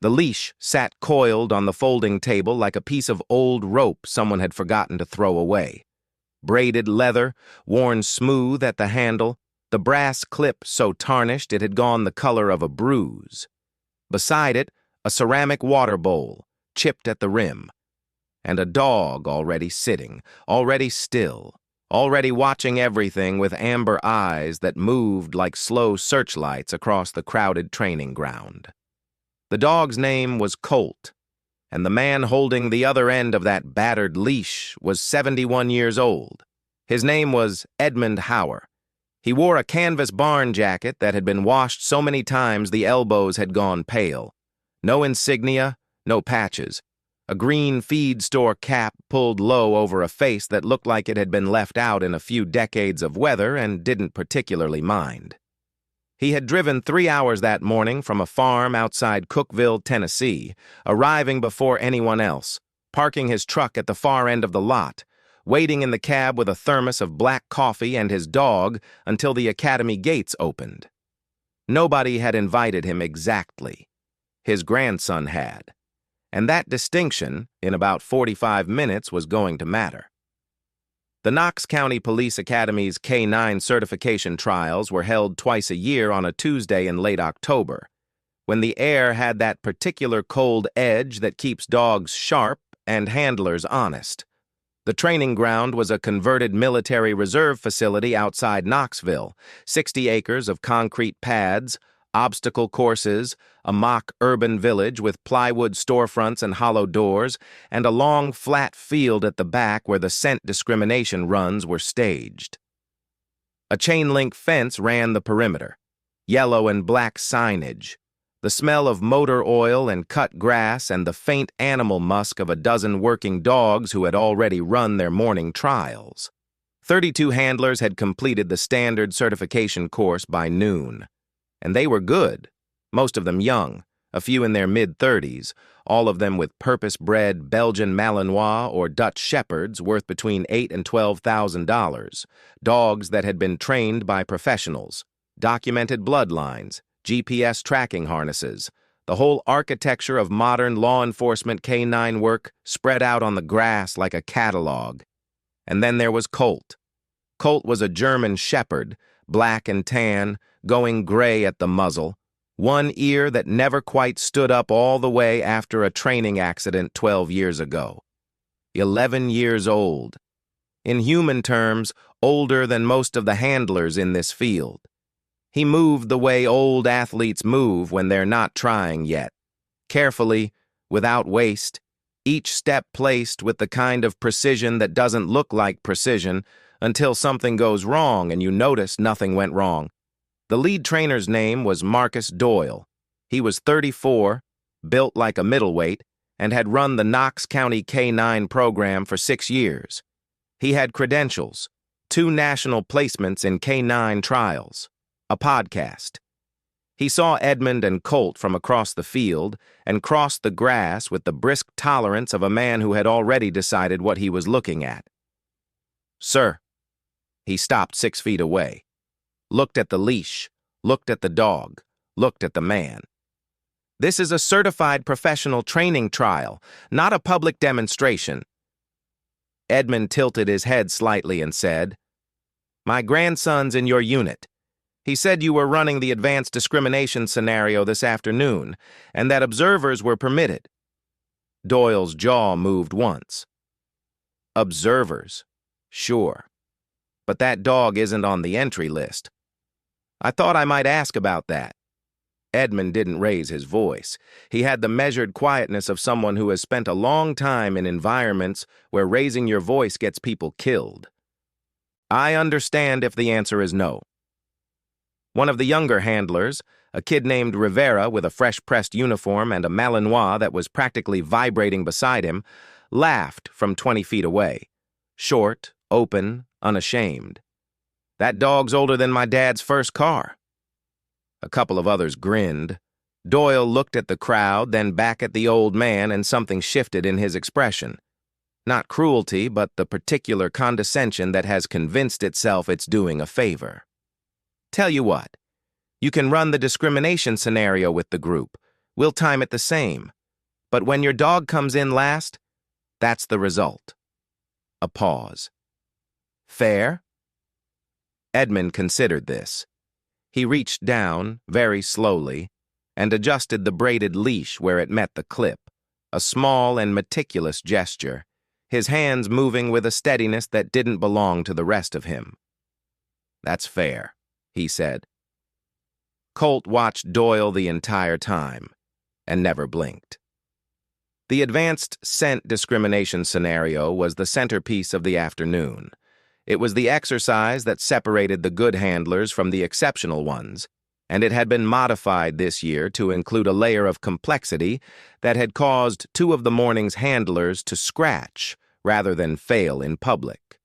The leash sat coiled on the folding table like a piece of old rope someone had forgotten to throw away. Braided leather, worn smooth at the handle, the brass clip so tarnished it had gone the color of a bruise. Beside it, a ceramic water bowl, chipped at the rim, and a dog already sitting, already still, already watching everything with amber eyes that moved like slow searchlights across the crowded training ground. The dog's name was Colt, and the man holding the other end of that battered leash was 71 years old. His name was Edmund Hauer. He wore a canvas barn jacket that had been washed so many times the elbows had gone pale. No insignia, no patches. A green feed store cap pulled low over a face that looked like it had been left out in a few decades of weather and didn't particularly mind. He had driven 3 hours that morning from a farm outside Cookeville, Tennessee, arriving before anyone else, parking his truck at the far end of the lot, waiting in the cab with a thermos of black coffee and his dog until the academy gates opened. Nobody had invited him exactly. His grandson had. And that distinction, in about 45 minutes, was going to matter. The Knox County Police Academy's K-9 certification trials were held twice a year on a Tuesday in late October, when the air had that particular cold edge that keeps dogs sharp and handlers honest. The training ground was a converted military reserve facility outside Knoxville, 60 acres of concrete pads, obstacle courses, a mock urban village with plywood storefronts and hollow doors, and a long, flat field at the back where the scent discrimination runs were staged. A chain-link fence ran the perimeter, yellow and black signage, the smell of motor oil and cut grass and the faint animal musk of a dozen working dogs who had already run their morning trials. 32 handlers had completed the standard certification course by noon. And they were good, most of them young, a few in their mid-30s, all of them with purpose-bred Belgian Malinois or Dutch Shepherds worth between $8,000 and $12,000, dogs that had been trained by professionals, documented bloodlines, GPS tracking harnesses, the whole architecture of modern law enforcement K-9 work spread out on the grass like a catalog. And then there was Colt. Colt was a German shepherd, black and tan, going gray at the muzzle, one ear that never quite stood up all the way after a training accident 12 years ago. 11 years old. In human terms, older than most of the handlers in this field. He moved the way old athletes move when they're not trying yet. Carefully, without waste, each step placed with the kind of precision that doesn't look like precision until something goes wrong and you notice nothing went wrong. The lead trainer's name was Marcus Doyle. He was 34, built like a middleweight, and had run the Knox County K-9 program for 6 years. He had credentials, 2 national placements in K-9 trials, a podcast. He saw Edmund and Colt from across the field and crossed the grass with the brisk tolerance of a man who had already decided what he was looking at. "Sir." He stopped 6 feet away, looked at the leash, looked at the dog, looked at the man. "This is a certified professional training trial, not a public demonstration." Edmund tilted his head slightly and said, "My grandson's in your unit. He said you were running the advanced discrimination scenario this afternoon, and that observers were permitted." Doyle's jaw moved once. "Observers, sure. But that dog isn't on the entry list. I thought I might ask about that." Edmund didn't raise his voice. He had the measured quietness of someone who has spent a long time in environments where raising your voice gets people killed. "I understand if the answer is no." One of the younger handlers, a kid named Rivera with a fresh-pressed uniform and a Malinois that was practically vibrating beside him, laughed from 20 feet away. Short, open, unashamed. "That dog's older than my dad's first car." A couple of others grinned. Doyle looked at the crowd, then back at the old man, and something shifted in his expression. Not cruelty, but the particular condescension that has convinced itself it's doing a favor. "Tell you what, you can run the discrimination scenario with the group. We'll time it the same. But when your dog comes in last, that's the result. A pause. Fair? Edmund considered this. He reached down, very slowly, and adjusted the braided leash where it met the clip, a small and meticulous gesture, his hands moving with a steadiness that didn't belong to the rest of him. That's fair, he said. Colt watched Doyle the entire time, and never blinked. The advanced scent discrimination scenario was the centerpiece of the afternoon. It was the exercise that separated the good handlers from the exceptional ones, and it had been modified this year to include a layer of complexity that had caused two of the morning's handlers to scratch rather than fail in public.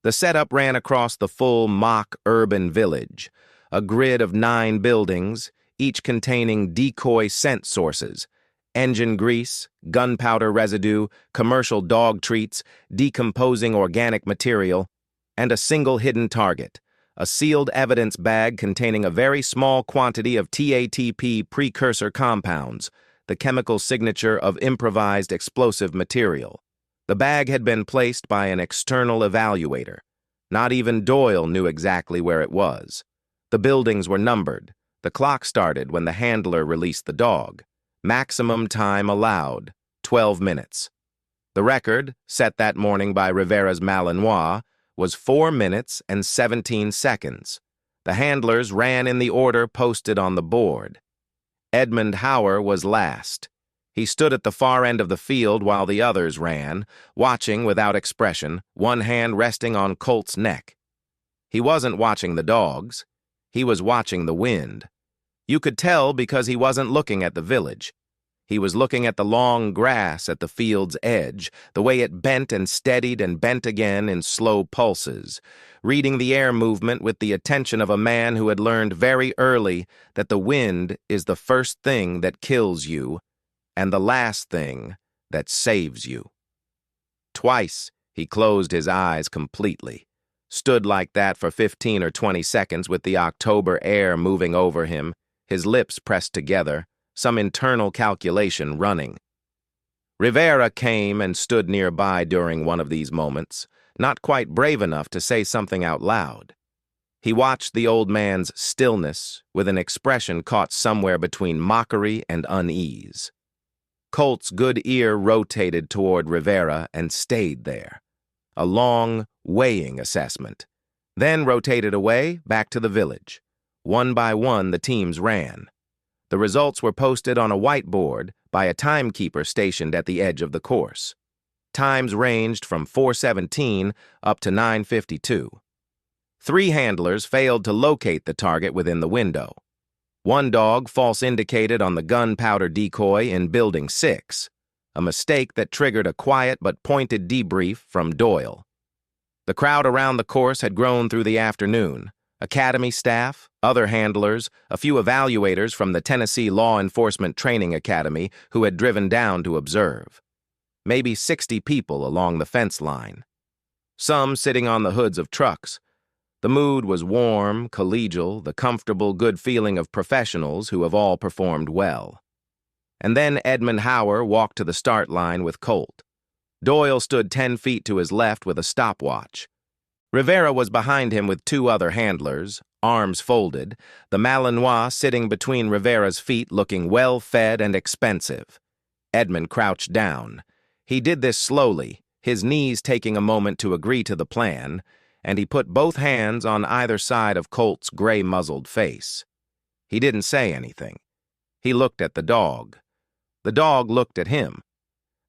The setup ran across the full mock urban village, a grid of 9 buildings, each containing decoy scent sources, engine grease, gunpowder residue, commercial dog treats, decomposing organic material, and a single hidden target, a sealed evidence bag containing a very small quantity of TATP precursor compounds, the chemical signature of improvised explosive material. The bag had been placed by an external evaluator. Not even Doyle knew exactly where it was. The buildings were numbered. The clock started when the handler released the dog. Maximum time allowed, 12 minutes. The record, set that morning by Rivera's Malinois, was 4 minutes and 17 seconds. The handlers ran in the order posted on the board. Edmund Hauer was last. He stood at the far end of the field while the others ran, watching without expression, one hand resting on Colt's neck. He wasn't watching the dogs. He was watching the wind. You could tell because he wasn't looking at the village. He was looking at the long grass at the field's edge, the way it bent and steadied and bent again in slow pulses, reading the air movement with the attention of a man who had learned very early that the wind is the first thing that kills you and the last thing that saves you. Twice he closed his eyes completely, stood like that for 15 or 20 seconds with the October air moving over him, his lips pressed together, some internal calculation running. Rivera came and stood nearby during one of these moments, not quite brave enough to say something out loud. He watched the old man's stillness with an expression caught somewhere between mockery and unease. Colt's good ear rotated toward Rivera and stayed there. A long, weighing assessment. Then rotated away, back to the village. One by one, the teams ran. The results were posted on a whiteboard by a timekeeper stationed at the edge of the course. Times ranged from 4:17 up to 9:52. 3 handlers failed to locate the target within the window. 1 dog false indicated on the gunpowder decoy in Building 6, a mistake that triggered a quiet but pointed debrief from Doyle. The crowd around the course had grown through the afternoon. Academy staff, other handlers, a few evaluators from the Tennessee Law Enforcement Training Academy who had driven down to observe. Maybe 60 people along the fence line. Some sitting on the hoods of trucks. The mood was warm, collegial, the comfortable, good feeling of professionals who have all performed well. And then Edmund Hauer walked to the start line with Colt. Doyle stood 10 feet to his left with a stopwatch. Rivera was behind him with 2 other handlers, arms folded, the Malinois sitting between Rivera's feet looking well-fed and expensive. Edmund crouched down. He did this slowly, his knees taking a moment to agree to the plan, and he put both hands on either side of Colt's gray-muzzled face. He didn't say anything. He looked at the dog. The dog looked at him.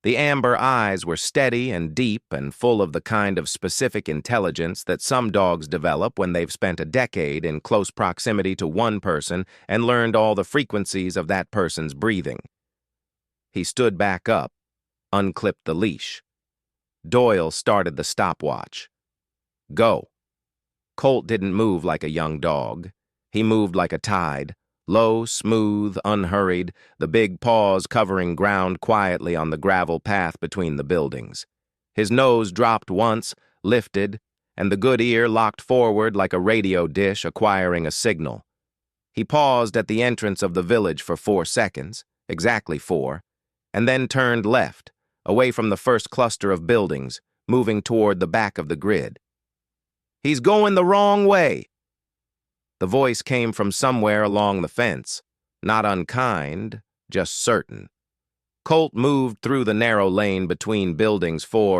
The amber eyes were steady and deep and full of the kind of specific intelligence that some dogs develop when they've spent a decade in close proximity to one person and learned all the frequencies of that person's breathing. He stood back up, unclipped the leash. Doyle started the stopwatch. Go. Colt didn't move like a young dog. He moved like a tide, low, smooth, unhurried, the big paws covering ground quietly on the gravel path between the buildings. His nose dropped once, lifted, and the good ear locked forward like a radio dish acquiring a signal. He paused at the entrance of the village for 4 seconds, exactly 4, and then turned left, away from the first cluster of buildings, moving toward the back of the grid. "He's going the wrong way." The voice came from somewhere along the fence, not unkind, just certain. Colt moved through the narrow lane between buildings for